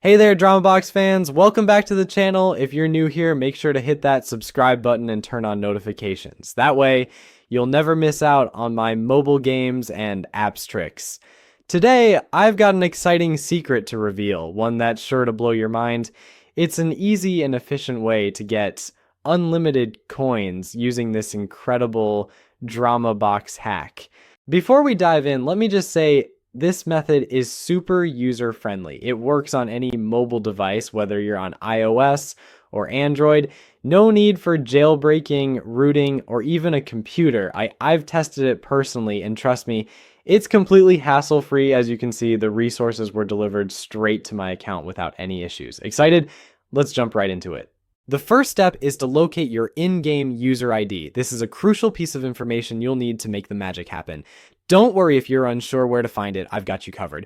Hey there, DramaBox fans! Welcome back to the channel. If you're new here, make sure to hit that subscribe button and turn on notifications. That way, you'll never miss out on my mobile games and apps tricks. Today, I've got an exciting secret to reveal, one that's sure to blow your mind. It's an easy and efficient way to get unlimited coins using this incredible DramaBox hack. Before we dive in, let me just say, this method is super user-friendly. It works on any mobile device, whether you're on iOS or Android. No need for jailbreaking, rooting, or even a computer. I've tested it personally, and trust me, it's completely hassle-free. As you can see, the resources were delivered straight to my account without any issues. Excited? Let's jump right into it. The first step is to locate your in-game user ID. This is a crucial piece of information you'll need to make the magic happen. Don't worry if you're unsure where to find it, I've got you covered.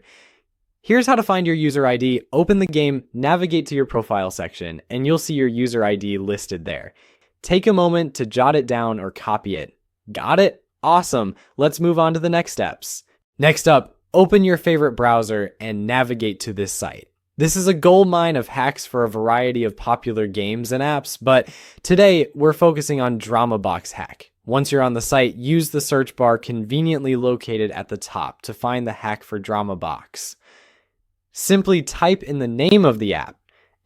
Here's how to find your user ID. Open the game, navigate to your profile section, and you'll see your user ID listed there. Take a moment to jot it down or copy it. Got it? Awesome. Let's move on to the next steps. Next up, open your favorite browser and navigate to this site. This is a goldmine of hacks for a variety of popular games and apps, but today we're focusing on DramaBox hack. Once you're on the site, use the search bar conveniently located at the top to find the hack for DramaBox. Simply type in the name of the app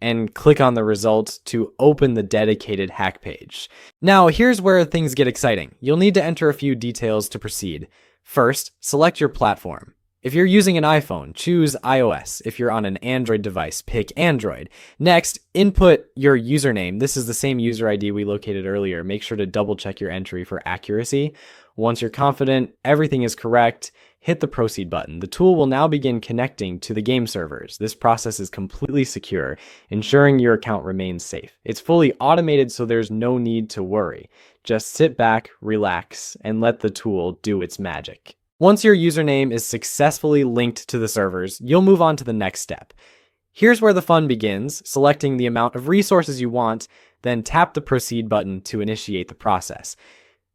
and click on the results to open the dedicated hack page. Now, here's where things get exciting. You'll need to enter a few details to proceed. First, select your platform. If you're using an iPhone, choose iOS. If you're on an Android device, pick Android. Next, input your username. This is the same user ID we located earlier. Make sure to double check your entry for accuracy. Once you're confident everything is correct, hit the proceed button. The tool will now begin connecting to the game servers. This process is completely secure, ensuring your account remains safe. It's fully automated, so there's no need to worry. Just sit back, relax, and let the tool do its magic. Once your username is successfully linked to the servers, you'll move on to the next step. Here's where the fun begins, selecting the amount of resources you want, then tap the proceed button to initiate the process.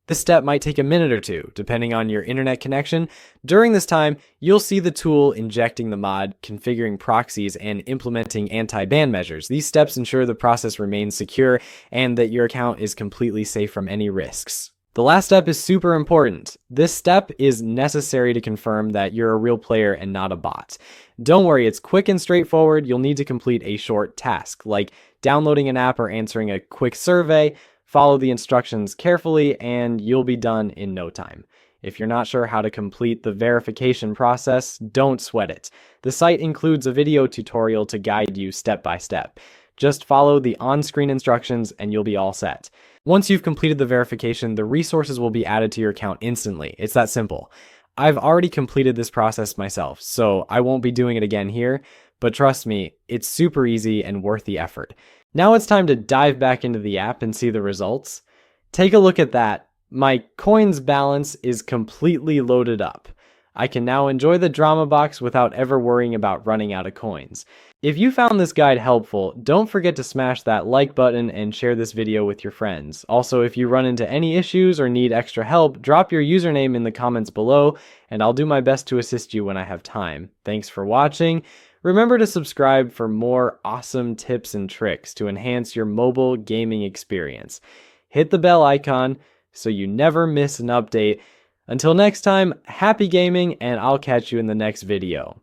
This step might take a minute or two, depending on your internet connection. During this time, you'll see the tool injecting the mod, configuring proxies, and implementing anti-ban measures. These steps ensure the process remains secure and that your account is completely safe from any risks. The last step is super important. This step is necessary to confirm that you're a real player and not a bot. Don't worry, it's quick and straightforward. You'll need to complete a short task, like downloading an app or answering a quick survey. Follow the instructions carefully and you'll be done in no time. If you're not sure how to complete the verification process, don't sweat it. The site includes a video tutorial to guide you step by step. Just follow the on-screen instructions and you'll be all set. Once you've completed the verification, the resources will be added to your account instantly. It's that simple. I've already completed this process myself, so I won't be doing it again here, but trust me, it's super easy and worth the effort. Now it's time to dive back into the app and see the results. Take a look at that. My coins balance is completely loaded up. I can now enjoy the DramaBox without ever worrying about running out of coins. If you found this guide helpful, don't forget to smash that like button and share this video with your friends. Also, if you run into any issues or need extra help, drop your username in the comments below, and I'll do my best to assist you when I have time. Thanks for watching. Remember to subscribe for more awesome tips and tricks to enhance your mobile gaming experience. Hit the bell icon so you never miss an update. Until next time, happy gaming, and I'll catch you in the next video.